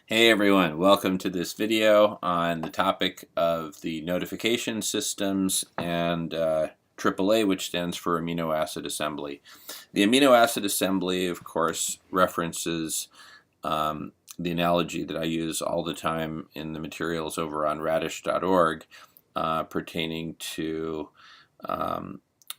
Hey everyone, welcome to this video on the topic of the notification systems and AAA, which stands for amino acid assembly. The amino acid assembly, of course, references the analogy that I use all the time in the materials over on radish.org pertaining to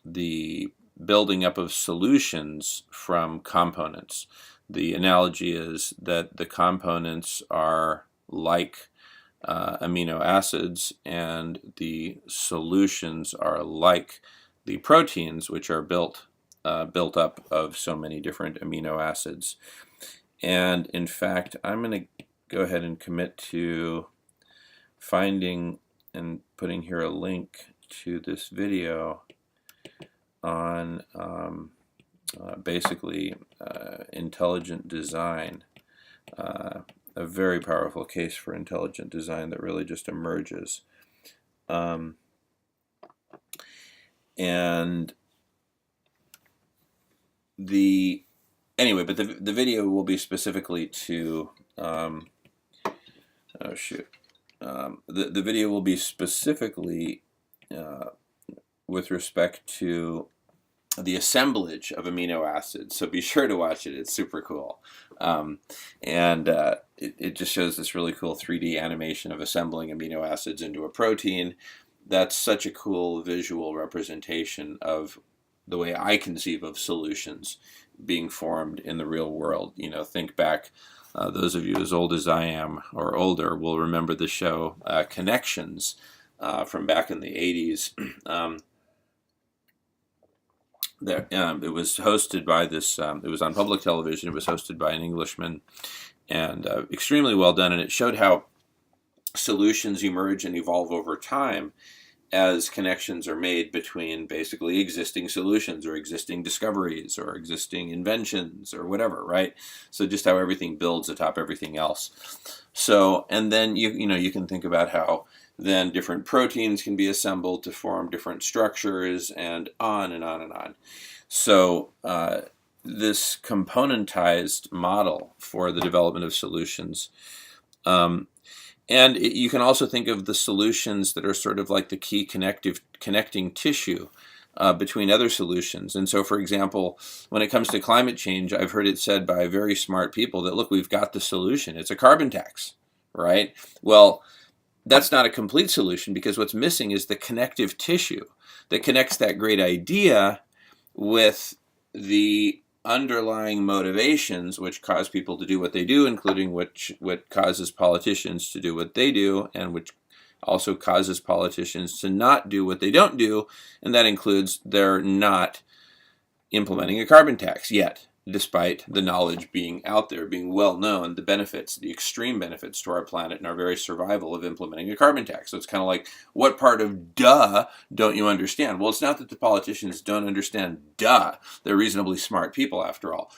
the building up of solutions from components. The analogy is that the components are like amino acids, and the solutions are like the proteins, which are built up of so many different amino acids. And in fact, I'm going to go ahead and commit to finding and putting here a link to this video on basically intelligent design, a very powerful case for intelligent design that really just emerges. And anyway, but the video will be specifically to the video will be specifically with respect to the assemblage of amino acids, so be sure to watch it. It's super cool. It just shows this really cool 3D animation of assembling amino acids into a protein. That's such a cool visual representation of the way I conceive of solutions being formed in the real world. You know, think back, those of you as old as I am or older will remember the show Connections from back in the 80s. It was hosted by this, it was on public television, it was hosted by an Englishman, and extremely well done, and it showed how solutions emerge and evolve over time as connections are made between basically existing solutions or existing discoveries or existing inventions or whatever, right? So just how everything builds atop everything else. So, and then you can think about how then different proteins can be assembled to form different structures, and on and on and on. So this componentized model for the development of solutions, you can also think of the solutions that are sort of like the key connecting tissue between other solutions. And so, for example, when it comes to climate change, I've heard it said by very smart people that, look, we've got the solution. It's a carbon tax, right? Well, that's not a complete solution, because what's missing is the connective tissue that connects that great idea with the underlying motivations which cause people to do what they do, including what causes politicians to do what they do, and which also causes politicians to not do what they don't do, and that includes they're not implementing a carbon tax yet, despite the knowledge being out there, being well known, the benefits, the extreme benefits to our planet and our very survival of implementing a carbon tax. So it's kind of like, what part of duh don't you understand? Well, it's not that the politicians don't understand duh. They're reasonably smart people, after all.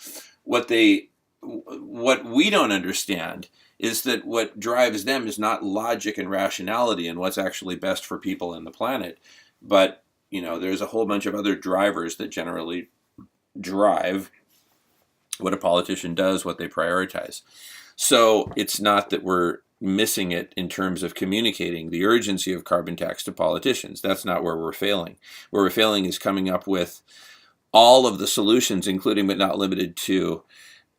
What we don't understand is that what drives them is not logic and rationality and what's actually best for people and the planet, but there's a whole bunch of other drivers that generally drive what a politician does, what they prioritize. So it's not that we're missing it in terms of communicating the urgency of carbon tax to politicians. That's not where we're failing. Where we're failing is coming up with all of the solutions, including but not limited to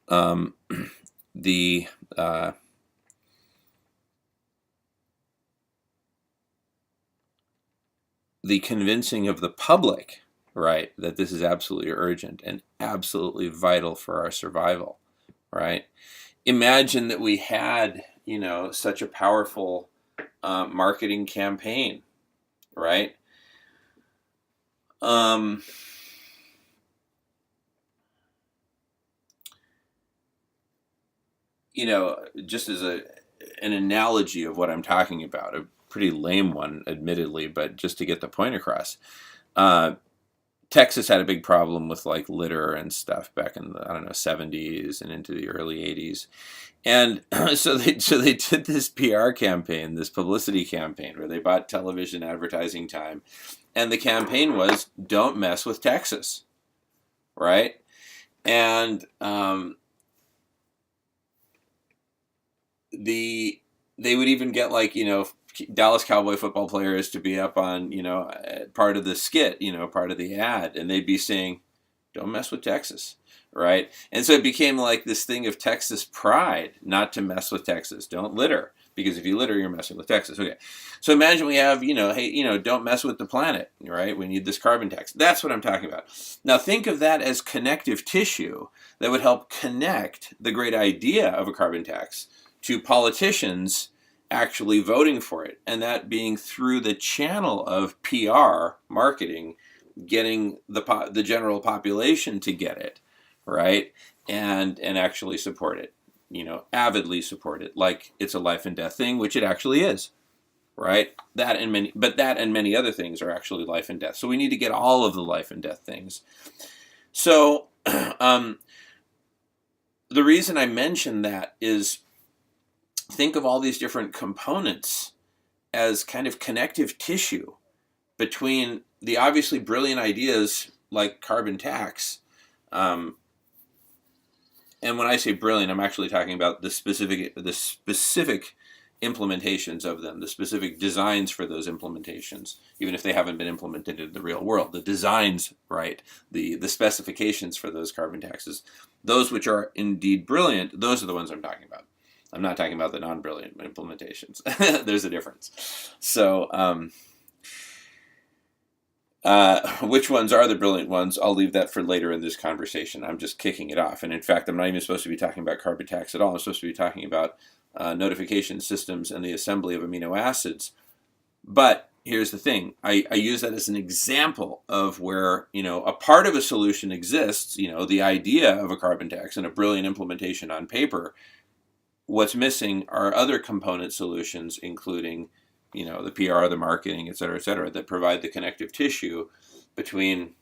the convincing of the public, right, that this is absolutely urgent and absolutely vital for our survival, right? Imagine that we had, such a powerful marketing campaign, right? Just as an analogy of what I'm talking about, a pretty lame one, admittedly, but just to get the point across. Texas had a big problem with like litter and stuff back in the 70s and into the early 80s, and so they did this PR campaign, this publicity campaign, where they bought television advertising time, and the campaign was "Don't mess with Texas," right? And they would even get like, Dallas Cowboy football players to be up on, part of the skit, part of the ad, and they'd be saying, "Don't mess with Texas." Right? And so it became like this thing of Texas pride, not to mess with Texas. Don't litter, because if you litter, you're messing with Texas. Okay. So imagine we have, hey, don't mess with the planet, right? We need this carbon tax. That's what I'm talking about. Now think of that as connective tissue that would help connect the great idea of a carbon tax to politicians actually voting for it, and that being through the channel of PR marketing, getting the general population to get it, right, and actually support it, avidly support it, like it's a life and death thing, which it actually is, right? That and many other things are actually life and death. So we need to get all of the life and death things. So the reason I mention that is, think of all these different components as kind of connective tissue between the obviously brilliant ideas like carbon tax. And when I say brilliant, I'm actually talking about the specific implementations of them, the specific designs for those implementations, even if they haven't been implemented in the real world. The designs, right? The specifications for those carbon taxes, those which are indeed brilliant, those are the ones I'm talking about. I'm not talking about the non-brilliant implementations. There's a difference. So, which ones are the brilliant ones? I'll leave that for later in this conversation. I'm just kicking it off. And in fact, I'm not even supposed to be talking about carbon tax at all. I'm supposed to be talking about notification systems and the assembly of amino acids. But here's the thing. I use that as an example of where, a part of a solution exists, the idea of a carbon tax and a brilliant implementation on paper. What's missing are other component solutions, including, the PR, the marketing, et cetera, that provide the connective tissue between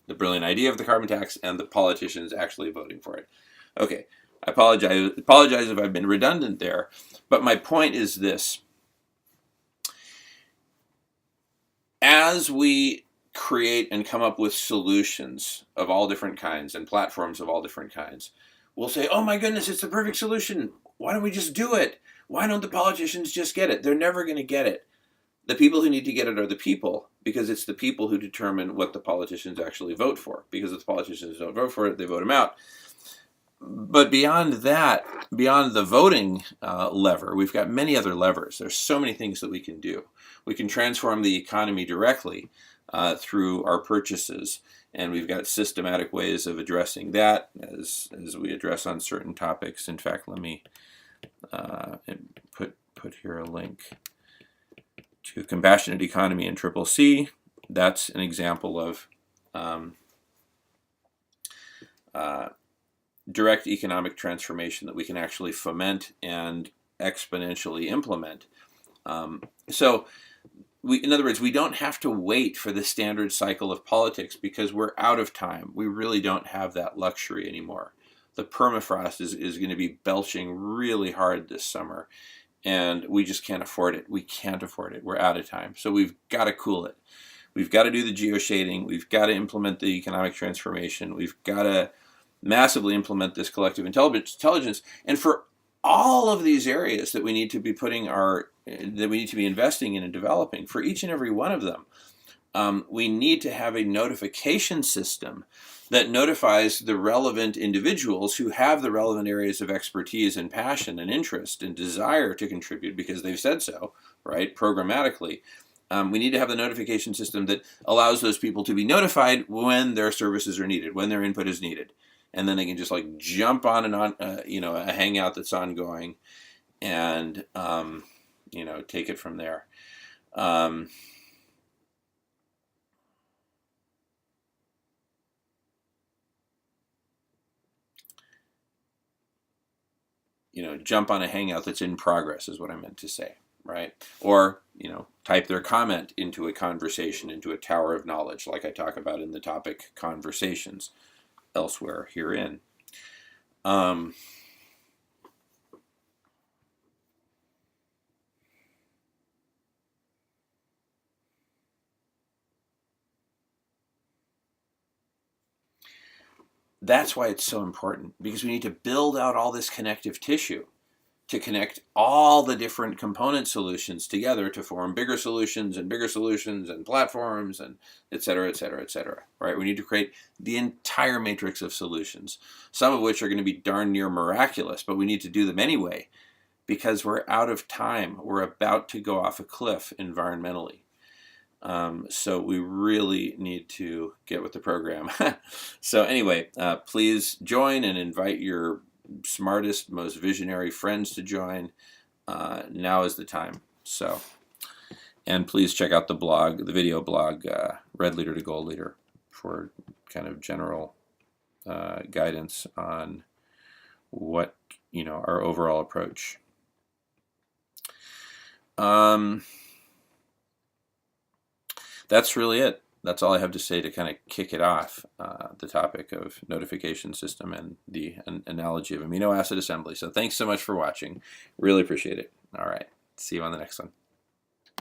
the brilliant idea of the carbon tax and the politicians actually voting for it. Okay, I apologize if I've been redundant there, but my point is this. As we create and come up with solutions of all different kinds and platforms of all different kinds, we'll say, oh my goodness, it's the perfect solution. Why don't we just do it? Why don't the politicians just get it? They're never going to get it. The people who need to get it are the people, because it's the people who determine what the politicians actually vote for. Because if the politicians don't vote for it, they vote them out. But beyond that, beyond the voting lever, we've got many other levers. There's so many things that we can do. We can transform the economy directly through our purchases. And we've got systematic ways of addressing that as we address on certain topics. In fact, let me put here a link to Compassionate Economy and CCC. That's an example of direct economic transformation that we can actually foment and exponentially implement. In other words, we don't have to wait for the standard cycle of politics because we're out of time. We really don't have that luxury anymore. The permafrost is going to be belching really hard this summer, and we just can't afford it. We can't afford it. We're out of time. So we've got to cool it. We've got to do the geoshading. We've got to implement the economic transformation. We've got to massively implement this collective intelligence. And for all of these areas that we need to be investing in and developing, for each and every one of them, we need to have a notification system that notifies the relevant individuals who have the relevant areas of expertise and passion and interest and desire to contribute because they've said so, right, programmatically. We need to have the notification system that allows those people to be notified when their services are needed, when their input is needed. And then they can just like jump on a hangout that's ongoing and, take it from there. Jump on a hangout that's in progress is what I meant to say, right? Or, type their comment into a conversation, into a tower of knowledge, like I talk about in the topic conversations elsewhere herein. That's why it's so important, because we need to build out all this connective tissue. to connect all the different component solutions together to form bigger solutions and platforms and et cetera, et cetera, et cetera, right? We need to create the entire matrix of solutions, some of which are going to be darn near miraculous, but we need to do them anyway because we're out of time. We're about to go off a cliff environmentally. So we really need to get with the program. So anyway, please join and invite your smartest, most visionary friends to join. Now is the time. So, and please check out the blog, the video blog, Red Leader to Gold Leader, for kind of general guidance on what, our overall approach. That's really it. That's all I have to say to kind of kick it off, the topic of notification system and the analogy of amino acid assembly. So thanks so much for watching. Really appreciate it. All right. See you on the next one.